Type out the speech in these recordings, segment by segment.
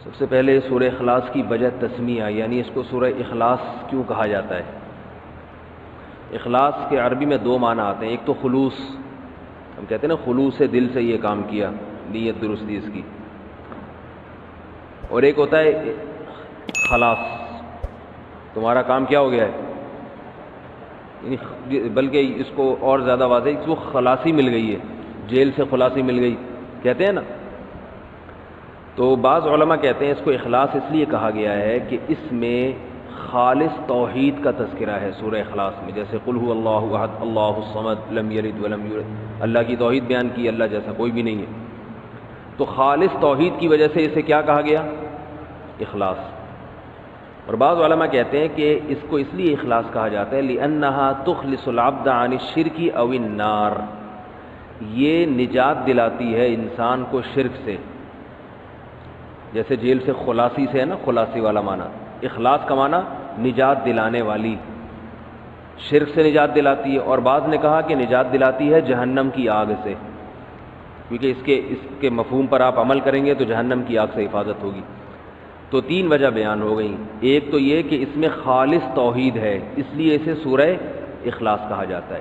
سب سے پہلے سورہ اخلاص کی وجہ تسمیہ، یعنی اس کو سورہ اخلاص کیوں کہا جاتا ہے۔ اخلاص کے عربی میں دو معنی آتے ہیں، ایک تو خلوص، ہم کہتے ہیں نا خلوص دل سے یہ کام کیا، نیت درستی اس کی، اور ایک ہوتا ہے خلاص، تمہارا کام کیا ہو گیا ہے، یعنی بلکہ اس کو اور زیادہ واضح اس کو خلاصی مل گئی ہے، جیل سے خلاصی مل گئی کہتے ہیں نا۔ تو بعض علماء کہتے ہیں اس کو اخلاص اس لیے کہا گیا ہے کہ اس میں خالص توحید کا تذکرہ ہے سورہ اخلاص میں، جیسے قل هو اللہ احد اللہ الصمد لم یلد ولم یولد، اللہ کی توحید بیان کی، اللہ جیسا کوئی بھی نہیں ہے، تو خالص توحید کی وجہ سے اسے کیا کہا گیا، اخلاص۔ اور بعض علماء کہتے ہیں کہ اس کو اس لیے اخلاص کہا جاتا ہے لأنها تخلص العبد عن الشرک او النار، یہ نجات دلاتی ہے انسان کو شرک سے، جیسے جیل سے خلاصی سے ہے نا، خلاصی والا معنی، اخلاص کا معنی نجات دلانے والی، شرک سے نجات دلاتی ہے، اور بعض نے کہا کہ نجات دلاتی ہے جہنم کی آگ سے، کیونکہ اس کے مفہوم پر آپ عمل کریں گے تو جہنم کی آگ سے حفاظت ہوگی۔ تو تین وجہ بیان ہو گئی، ایک تو یہ کہ اس میں خالص توحید ہے اس لیے اسے سورہ اخلاص کہا جاتا ہے،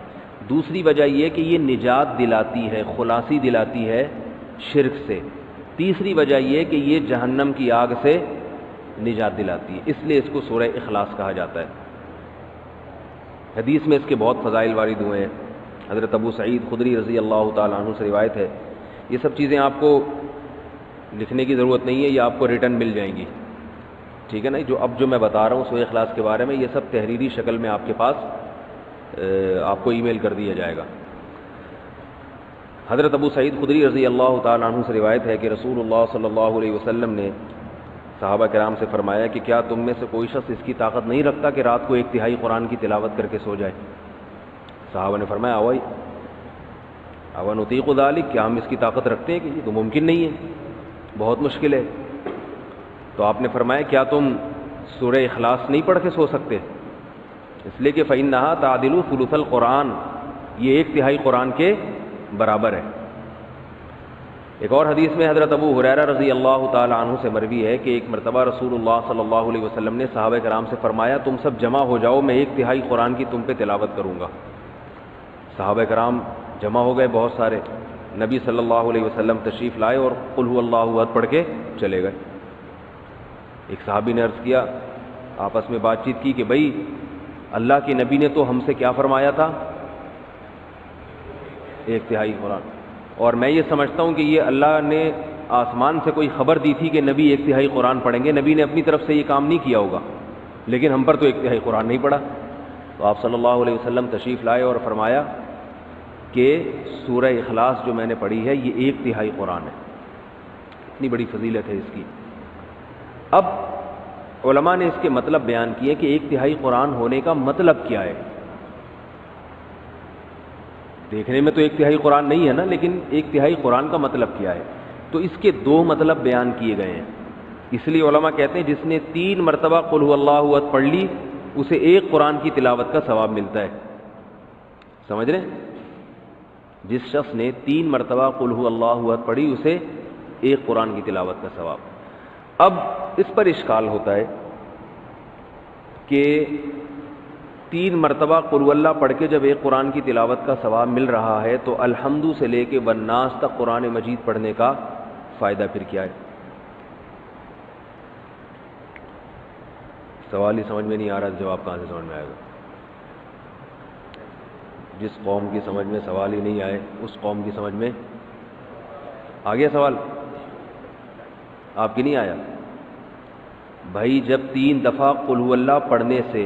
دوسری وجہ یہ کہ یہ نجات دلاتی ہے، خلاصی دلاتی ہے شرک سے، تیسری وجہ یہ کہ یہ جہنم کی آگ سے نجات دلاتی ہے، اس لیے اس کو سورہ اخلاص کہا جاتا ہے۔ حدیث میں اس کے بہت فضائل وارد ہوئے ہیں، حضرت ابو سعید خدری رضی اللہ تعالیٰ عنہ سے روایت ہے، یہ سب چیزیں آپ کو لکھنے کی ضرورت نہیں ہے، یہ آپ کو ریٹن مل جائیں گی، ٹھیک ہے نا، جو میں بتا رہا ہوں سورہ اخلاص کے بارے میں یہ سب تحریری شکل میں آپ کے پاس آپ کو ای میل کر دیا جائے گا۔ حضرت ابو سعید خدری رضی اللہ تعالیٰ عنہ سے روایت ہے کہ رسول اللہ صلی اللہ علیہ وسلم نے صحابہ کرام سے فرمایا کہ کیا تم میں سے کوئی شخص اس کی طاقت نہیں رکھتا کہ رات کو 1/3 قرآن کی تلاوت کر کے سو جائے؟ صحابہ نے فرمایا نطیق ذلک، کیا ہم اس کی طاقت رکھتے ہیں کہ یہ تو ممکن نہیں ہے، بہت مشکل ہے۔ تو آپ نے فرمایا کیا تم سورہ اخلاص نہیں پڑھ کے سو سکتے؟ اس لیے کہ فإنها تعدل ثلث القرآن، یہ 1/3 قرآن کے برابر ہے۔ ایک اور حدیث میں حضرت ابو ہریرہ رضی اللہ تعالی عنہ سے مروی ہے کہ ایک مرتبہ رسول اللہ صلی اللہ علیہ وسلم نے صحابہ کرام سے فرمایا تم سب جمع ہو جاؤ، میں 1/3 قرآن کی تم پہ تلاوت کروں گا۔ صحابہ کرام جمع ہو گئے بہت سارے، نبی صلی اللہ علیہ وسلم تشریف لائے اور قل هو اللہ احد پڑھ کے چلے گئے۔ ایک صحابی نے عرض کیا، آپس میں بات چیت کی کہ بھائی اللہ کے نبی نے تو ہم سے کیا فرمایا تھا، 1/3 قرآن، اور میں یہ سمجھتا ہوں کہ یہ اللہ نے آسمان سے کوئی خبر دی تھی کہ نبی 1/3 قرآن پڑھیں گے، نبی نے اپنی طرف سے یہ کام نہیں کیا ہوگا، لیکن ہم پر تو 1/3 قرآن نہیں پڑھا۔ تو آپ صلی اللہ علیہ وسلم تشریف لائے اور فرمایا کہ سورہ اخلاص جو میں نے پڑھی ہے یہ 1/3 قرآن ہے، اتنی بڑی فضیلت ہے اس کی۔ اب علماء نے اس کے مطلب بیان کیے کہ 1/3 قرآن ہونے کا مطلب کیا ہے۔ دیکھنے میں تو 1/3 قرآن نہیں ہے نا، لیکن 1/3 قرآن کا مطلب کیا ہے؟ تو اس کے دو مطلب بیان کیے گئے ہیں، اس لیے علماء کہتے ہیں جس نے 3 مرتبہ قل هو اللہ احد پڑھ لی اسے 1 قرآن کی تلاوت کا ثواب ملتا ہے، سمجھ رہے ہیں؟ جس شخص نے 3 مرتبہ قل هو اللہ احد پڑھی اسے 1 قرآن کی تلاوت کا ثواب۔ اب اس پر اشکال ہوتا ہے کہ 3 مرتبہ قل هو اللہ پڑھ کے جب 1 قرآن کی تلاوت کا ثواب مل رہا ہے تو الحمد سے لے کے والناس تک قرآن مجید پڑھنے کا فائدہ پھر کیا ہے؟ سوال ہی سمجھ میں نہیں آ رہا، جواب کہاں سے سمجھ میں آئے گا؟ جس قوم کی سمجھ میں سوال ہی نہیں آئے اس قوم کی سمجھ میں آ گیا سوال؟ آپ کی نہیں آیا؟ بھائی جب 3 دفعہ قل هو اللہ پڑھنے سے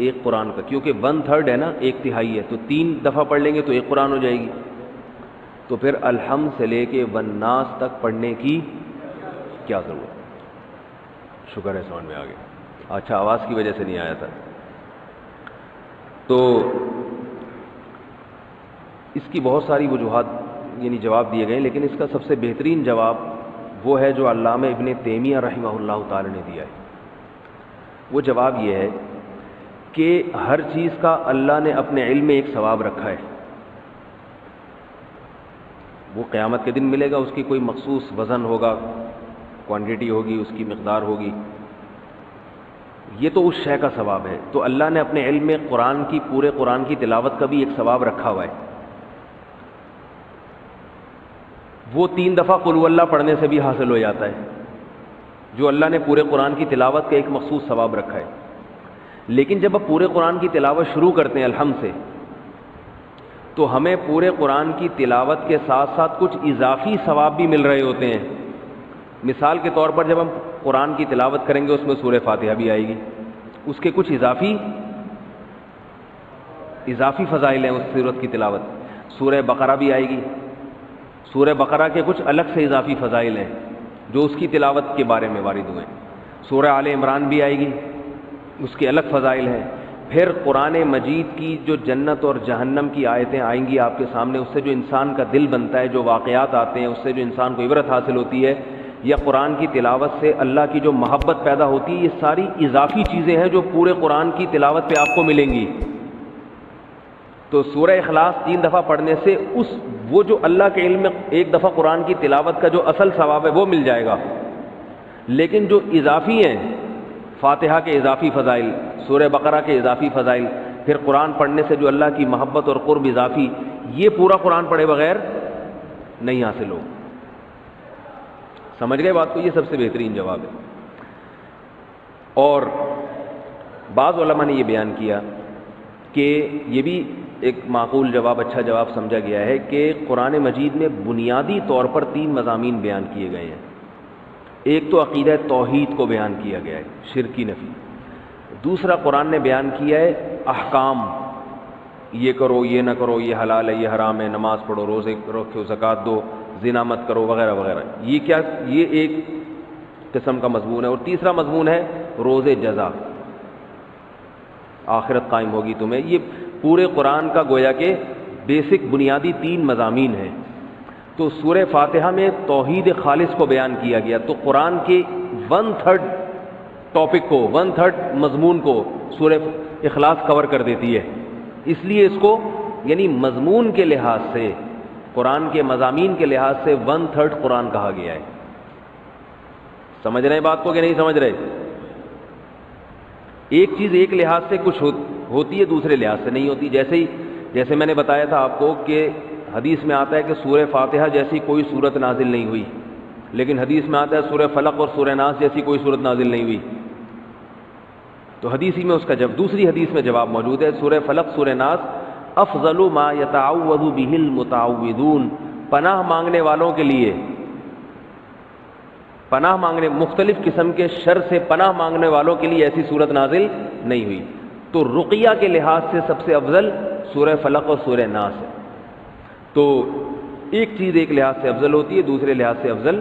1 قرآن کا، کیونکہ 1/3 ہے نا، 1/3 ہے، تو 3 دفعہ پڑھ لیں گے تو 1 قرآن ہو جائے گی، تو پھر الحمد سے لے کے والناس تک پڑھنے کی کیا ضرورت؟ شکر ہے سمجھ میں آ گیا، اچھا آواز کی وجہ سے نہیں آیا تھا۔ تو اس کی بہت ساری وجوہات یعنی جواب دیے گئے، لیکن اس کا سب سے بہترین جواب وہ ہے جو علامہ ابن تیمیہ رحمہ اللہ تعالی نے دیا ہے۔ وہ جواب یہ ہے کہ ہر چیز کا اللہ نے اپنے علم میں ایک ثواب رکھا ہے، وہ قیامت کے دن ملے گا، اس کی کوئی مخصوص وزن ہوگا، کوانٹٹی ہوگی، اس کی مقدار ہوگی، یہ تو اس شے کا ثواب ہے. تو اللہ نے اپنے علم میں پورے قرآن کی تلاوت کا بھی ایک ثواب رکھا ہوا ہے. وہ 3 دفعہ قل ہو اللہ پڑھنے سے بھی حاصل ہو جاتا ہے، جو اللہ نے پورے قرآن کی تلاوت کا ایک مخصوص ثواب رکھا ہے. لیکن جب آپ پورے قرآن کی تلاوت شروع کرتے ہیں الحمد سے، تو ہمیں پورے قرآن کی تلاوت کے ساتھ ساتھ کچھ اضافی ثواب بھی مل رہے ہوتے ہیں. مثال کے طور پر جب ہم قرآن کی تلاوت کریں گے اس میں سورہ فاتحہ بھی آئے گی، اس کے کچھ اضافی فضائل ہیں اس سورت کی تلاوت. سورہ بقرہ بھی آئے گی، سورہ بقرہ کے کچھ الگ سے اضافی فضائل ہیں جو اس کی تلاوت کے بارے میں وارد ہوئے. سورہ آل عمران بھی آئے گی، اس کے الگ فضائل ہیں. پھر قرآن مجید کی جو جنت اور جہنم کی آیتیں آئیں گی آپ کے سامنے، اس سے جو انسان کا دل بنتا ہے، جو واقعات آتے ہیں اس سے جو انسان کو عبرت حاصل ہوتی ہے، یا قرآن کی تلاوت سے اللہ کی جو محبت پیدا ہوتی ہے، یہ ساری اضافی چیزیں ہیں جو پورے قرآن کی تلاوت پہ آپ کو ملیں گی. تو سورہ اخلاص 3 دفعہ پڑھنے سے وہ جو اللہ کے علم میں 1 دفعہ قرآن کی تلاوت کا جو اصل ثواب ہے وہ مل جائے گا. لیکن جو اضافی ہیں، فاتحہ کے اضافی فضائل، سورہ بقرہ کے اضافی فضائل، پھر قرآن پڑھنے سے جو اللہ کی محبت اور قرب اضافی، یہ پورا قرآن پڑھے بغیر نہیں حاصل ہو. سمجھ گئے بات کو؟ یہ سب سے بہترین جواب ہے. اور بعض علماء نے یہ بیان کیا کہ یہ بھی ایک معقول جواب، اچھا جواب سمجھا گیا ہے کہ قرآن مجید میں بنیادی طور پر 3 مضامین بیان کیے گئے ہیں. ایک تو عقیدہ توحید کو بیان کیا گیا ہے، شرک کی نفی. دوسرا قرآن نے بیان کیا ہے احکام، یہ کرو، یہ نہ کرو، یہ حلال ہے، یہ حرام ہے، نماز پڑھو، روزے رکھو، زکوٰۃ دو، زنا مت کرو، وغیرہ وغیرہ. یہ ایک قسم کا مضمون ہے. اور تیسرا مضمون ہے روز جزا، آخرت قائم ہوگی تمہیں. یہ پورے قرآن کا گویا کہ بیسک بنیادی 3 مضامین ہیں. تو سورہ فاتحہ میں توحید خالص کو بیان کیا گیا، تو قرآن کے 1/3 ٹاپک کو، 1/3 مضمون کو سورہ اخلاص کور کر دیتی ہے. اس لیے اس کو یعنی مضمون کے لحاظ سے، قرآن کے مضامین کے لحاظ سے 1/3 قرآن کہا گیا ہے. سمجھ رہے ہیں بات کو کہ نہیں سمجھ رہے؟ ایک چیز ایک لحاظ سے کچھ ہوتی ہے، دوسرے لحاظ سے نہیں ہوتی. جیسے میں نے بتایا تھا آپ کو کہ حدیث میں آتا ہے کہ سورہ فاتحہ جیسی کوئی صورت نازل نہیں ہوئی، لیکن حدیث میں آتا ہے سورہ فلق اور سورہ ناس جیسی کوئی صورت نازل نہیں ہوئی. تو حدیث ہی میں اس کا دوسری حدیث میں جواب موجود ہے. سورہ فلق، سورہ ناس افضل ما یتعوذ بہ المتعوذون، پناہ مانگنے والوں کے لیے، پناہ مانگنے، مختلف قسم کے شر سے پناہ مانگنے والوں کے لیے ایسی صورت نازل نہیں ہوئی. تو رقیہ کے لحاظ سے سب سے افضل سورہ فلق اور سورہ ناس ہے. تو ایک چیز ایک لحاظ سے افضل ہوتی ہے، دوسرے لحاظ سے افضل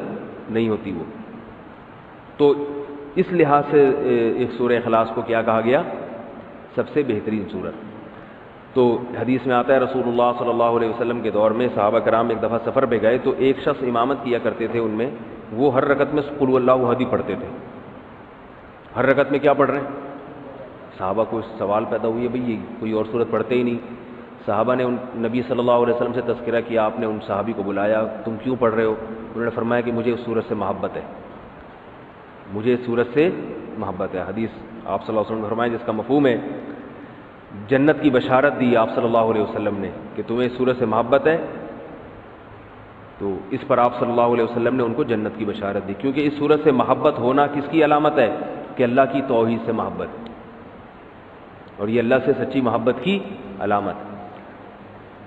نہیں ہوتی وہ. تو اس لحاظ سے ایک سورہ اخلاص کو کیا کہا گیا؟ سب سے بہترین سورت. تو حدیث میں آتا ہے رسول اللہ صلی اللہ علیہ وسلم کے دور میں صحابہ کرام ایک دفعہ سفر پہ گئے، تو ایک شخص امامت کیا کرتے تھے ان میں. وہ ہر رکعت میں قل اللہ احد ہی پڑھتے تھے. ہر رکعت میں کیا پڑھ رہے ہیں؟ صحابہ کو سوال پیدا ہوئی ہے، بھئی یہ کوئی اور صورت پڑھتے ہی نہیں. صحابہ نے نبی صلی اللہ علیہ وسلم سے تذکرہ کیا، آپ نے ان صحابی کو بلایا، تم کیوں پڑھ رہے ہو؟ انہوں نے فرمایا کہ مجھے اس صورت سے محبت ہے، مجھے اس صورت سے محبت ہے. حدیث آپ صلی اللہ علیہ وسلم نے فرمایا جس کا مفہوم ہے جنت کی بشارت دی آپ صلی اللہ علیہ وسلم نے کہ تمہیں اس صورت سے محبت ہے. تو اس پر آپ صلی اللہ علیہ وسلم نے ان کو جنت کی بشارت دی، کیونکہ اس صورت سے محبت ہونا کس کی علامت ہے؟ کہ اللہ کی توحید سے محبت، اور یہ اللہ سے سچی محبت کی علامت.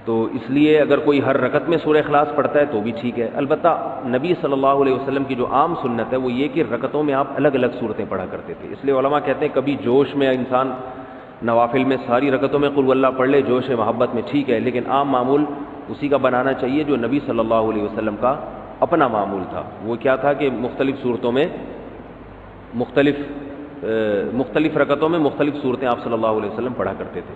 تو اس لیے اگر کوئی ہر رکعت میں سورہ اخلاص پڑھتا ہے تو بھی ٹھیک ہے. البتہ نبی صلی اللہ علیہ وسلم کی جو عام سنت ہے وہ یہ کہ رکعتوں میں آپ الگ الگ صورتیں پڑھا کرتے تھے. اس لیے علماء کہتے ہیں کبھی جوش میں انسان نوافل میں ساری رکعتوں میں قل اللہ پڑھ لے، جوش محبت میں ٹھیک ہے، لیکن عام معمول اسی کا بنانا چاہیے جو نبی صلی اللہ علیہ وسلم کا اپنا معمول تھا. وہ کیا تھا کہ مختلف صورتوں میں مختلف رکعتوں میں مختلف صورتیں آپ صلی اللہ علیہ وسلم پڑھا کرتے تھے.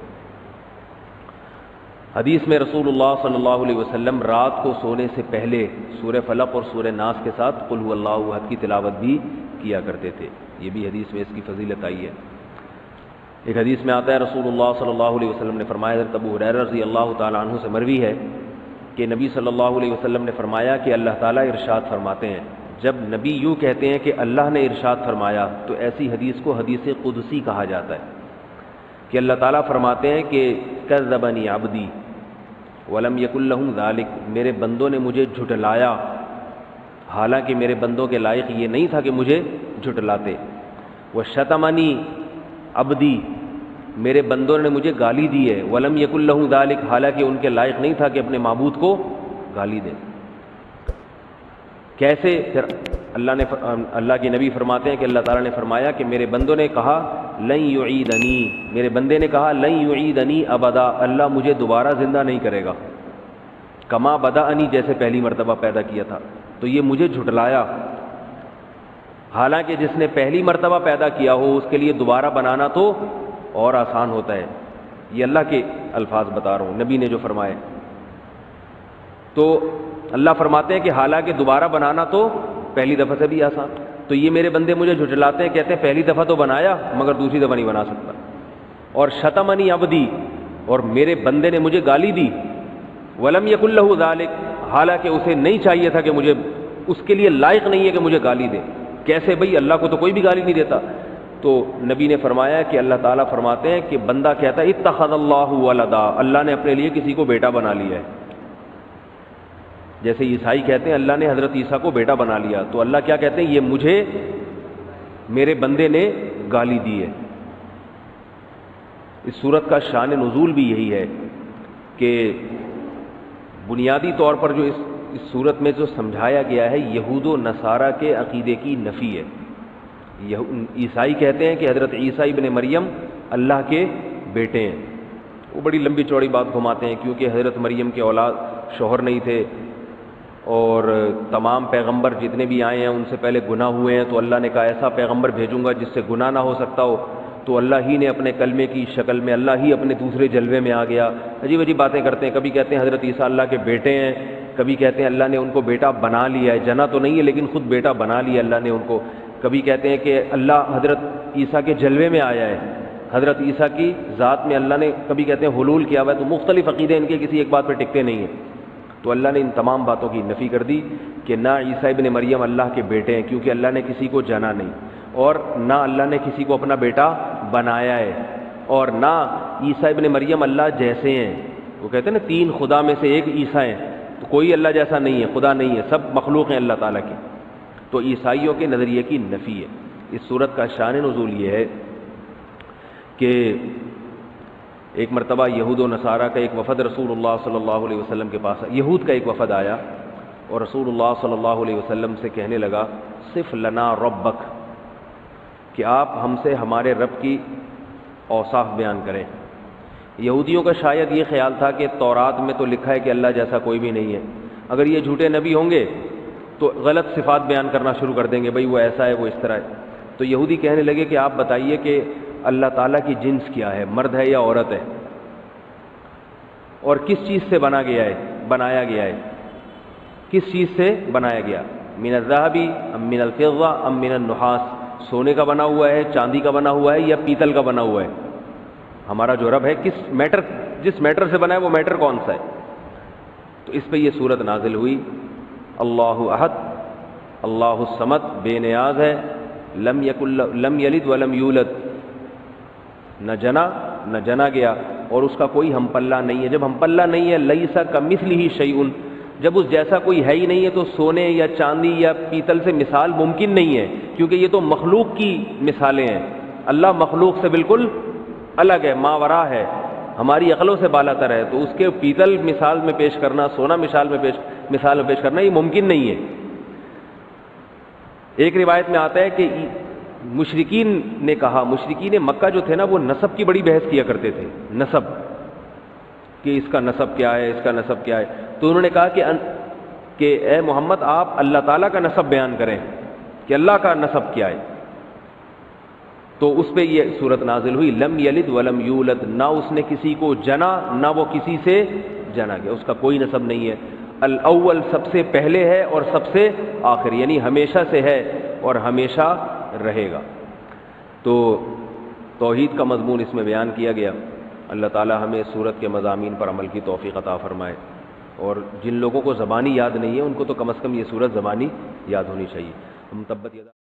حدیث میں رسول اللہ صلی اللہ علیہ وسلم رات کو سونے سے پہلے سورہ فلق اور سورہ ناس کے ساتھ قل هو اللہ احد کی تلاوت بھی کیا کرتے تھے. یہ بھی حدیث میں اس کی فضیلت آئی ہے. ایک حدیث میں آتا ہے رسول اللہ صلی اللہ علیہ وسلم نے فرمایا، حضرت ابو ہریرہ رضی اللہ تعالیٰ عنہ سے مروی ہے کہ نبی صلی اللہ علیہ وسلم نے فرمایا کہ اللہ تعالیٰ ارشاد فرماتے ہیں جب نبی یوں کہتے ہیں کہ اللہ نے ارشاد فرمایا تو ایسی حدیث کو حدیث قدسی کہا جاتا ہے کہ اللہ تعالیٰ فرماتے ہیں کہ کذبنی عبدی ولم یکن لہ ذالک، میرے بندوں نے مجھے جھٹلایا حالانکہ میرے بندوں کے لائق یہ نہیں تھا کہ مجھے جھٹلاتے، وشتمنی عبدی، میرے بندوں نے مجھے گالی دی ہے، ولم یکن لہ ذالک، حالانکہ ان کے لائق نہیں تھا کہ اپنے معبود کو گالی دیں۔ کیسے؟ پھر اللہ کے نبی فرماتے ہیں کہ اللہ تعالیٰ نے فرمایا کہ میرے بندوں نے کہا لن یعیدنی، میرے بندے نے کہا لن یعیدنی ابدا، اللہ مجھے دوبارہ زندہ نہیں کرے گا، کما بدأنی، جیسے پہلی مرتبہ پیدا کیا تھا، تو یہ مجھے جھٹلایا۔ حالانکہ جس نے پہلی مرتبہ پیدا کیا ہو اس کے لیے دوبارہ بنانا تو اور آسان ہوتا ہے۔ یہ اللہ کے الفاظ بتا رہا ہوں، نبی نے جو فرمائے۔ تو اللہ فرماتے ہیں کہ حالانکہ دوبارہ بنانا تو پہلی دفعہ سے بھی آسان، تو یہ میرے بندے مجھے جھٹلاتے ہیں، کہتے ہیں پہلی دفعہ تو بنایا مگر دوسری دفعہ نہیں بنا سکتا۔ اور شتمنی عبدی، اور میرے بندے نے مجھے گالی دی، ولم یکن لہ ذالک، حالانکہ اسے نہیں چاہیے تھا کہ مجھے، اس کے لیے لائق نہیں ہے کہ مجھے گالی دے۔ کیسے بھئی؟ اللہ کو تو کوئی بھی گالی نہیں دیتا۔ تو نبی نے فرمایا کہ اللہ تعالیٰ فرماتے ہیں کہ بندہ کہتا ہے اتخذ اللہ ولدا، اللہ نے اپنے لیے کسی کو بیٹا بنا لیا ہے۔ جیسے عیسائی کہتے ہیں اللہ نے حضرت عیسیٰ کو بیٹا بنا لیا، تو اللہ کیا کہتے ہیں؟ یہ مجھے میرے بندے نے گالی دی ہے۔ اس صورت کا شان نزول بھی یہی ہے کہ بنیادی طور پر جو اس صورت میں جو سمجھایا گیا ہے یہود و نصارہ کے عقیدے کی نفی ہے۔ عیسائی کہتے ہیں کہ حضرت عیسیٰ ابن مریم اللہ کے بیٹے ہیں، وہ بڑی لمبی چوڑی بات گھماتے ہیں، کیونکہ حضرت مریم کے اولاد شوہر نہیں تھے، اور تمام پیغمبر جتنے بھی آئے ہیں ان سے پہلے گناہ ہوئے ہیں، تو اللہ نے کہا ایسا پیغمبر بھیجوں گا جس سے گناہ نہ ہو سکتا ہو، تو اللہ ہی نے اپنے کلمے کی شکل میں، اللہ ہی اپنے دوسرے جلوے میں آ گیا۔ عجیب عجیب باتیں کرتے ہیں، کبھی کہتے ہیں حضرت عیسیٰ اللہ کے بیٹے ہیں، کبھی کہتے ہیں اللہ نے ان کو بیٹا بنا لیا ہے، جنا تو نہیں ہے لیکن خود بیٹا بنا لیا اللہ نے ان کو، کبھی کہتے ہیں کہ اللہ حضرت عیسیٰ کے جلوے میں آیا ہے، حضرت عیسیٰ کی ذات میں اللہ نے، کبھی کہتے ہیں حلول کیا ہوا ہے۔ تو مختلف عقیدے ان کے کسی ایک بات پہ ٹکتے نہیں ہیں۔ تو اللہ نے ان تمام باتوں کی نفی کر دی کہ نہ عیسیٰ ابن مریم اللہ کے بیٹے ہیں، کیونکہ اللہ نے کسی کو جنا نہیں، اور نہ اللہ نے کسی کو اپنا بیٹا بنایا ہے، اور نہ عیسیٰ ابن مریم اللہ جیسے ہیں۔ وہ کہتے ہیں نا تین خدا میں سے ایک عیسیٰ ہیں، تو کوئی اللہ جیسا نہیں ہے، خدا نہیں ہے، سب مخلوق ہیں اللہ تعالیٰ کے۔ تو عیسائیوں کے نظریے کی نفی ہے۔ اس صورت کا شان نزول یہ ہے کہ ایک مرتبہ یہود و نصارہ کا ایک وفد رسول اللہ صلی اللہ علیہ وسلم کے پاس، یہود کا ایک وفد آیا اور رسول اللہ صلی اللہ علیہ وسلم سے کہنے لگا صف لنا ربک، کہ آپ ہم سے ہمارے رب کی اوصاف بیان کریں۔ یہودیوں کا شاید یہ خیال تھا کہ تورات میں تو لکھا ہے کہ اللہ جیسا کوئی بھی نہیں ہے، اگر یہ جھوٹے نبی ہوں گے تو غلط صفات بیان کرنا شروع کر دیں گے، بھئی وہ ایسا ہے وہ اس طرح ہے۔ تو یہودی کہنے لگے کہ آپ بتائیے کہ اللہ تعالیٰ کی جنس کیا ہے، مرد ہے یا عورت ہے، اور کس چیز سے بنایا گیا ہے، کس چیز سے بنایا گیا، من الذهب ام من الفضة ام من النحاس، سونے کا بنا ہوا ہے، چاندی کا بنا ہوا ہے یا پیتل کا بنا ہوا ہے، ہمارا جو رب ہے جس میٹر سے بنا ہے وہ میٹر کون سا ہے۔ تو اس پہ یہ صورت نازل ہوئی، اللہ احد اللہ الصمد، بے نیاز ہے، لم یلد ولم یولد، نہ جنا گیا اور اس کا کوئی ہم پلہ نہیں ہے۔ جب ہم پلہ نہیں ہے، لیس کمثلہ شیء، جب اس جیسا کوئی ہے ہی نہیں ہے تو سونے یا چاندی یا پیتل سے مثال ممکن نہیں ہے، کیونکہ یہ تو مخلوق کی مثالیں ہیں، اللہ مخلوق سے بالکل الگ ہے، ماورا ہے، ہماری عقلوں سے بالا تر ہے، تو اس کے پیتل مثال میں پیش کرنا، سونا مثال میں پیش کرنا یہ ممکن نہیں ہے۔ ایک روایت میں آتا ہے کہ مشرکین نے کہا، مشرکین مکہ جو تھے نا وہ نسب کی بڑی بحث کیا کرتے تھے، نسب کہ اس کا نسب کیا ہے، اس کا نسب کیا ہے، تو انہوں نے کہا کہ اے محمد آپ اللہ تعالیٰ کا نسب بیان کریں کہ اللہ کا نسب کیا ہے۔ تو اس پہ یہ صورت نازل ہوئی، لم یلد ولم یولد، نہ اس نے کسی کو جنا نہ وہ کسی سے جنا گیا، اس کا کوئی نسب نہیں ہے، الاول سب سے پہلے ہے اور سب سے آخر، یعنی ہمیشہ سے ہے اور ہمیشہ رہے گا۔ تو توحید کا مضمون اس میں بیان کیا گیا۔ اللہ تعالی ہمیں سورت کے مضامین پر عمل کی توفیق عطا فرمائے۔ اور جن لوگوں کو زبانی یاد نہیں ہے ان کو تو کم از کم یہ صورت زبانی یاد ہونی چاہیے. ہم تبت یدا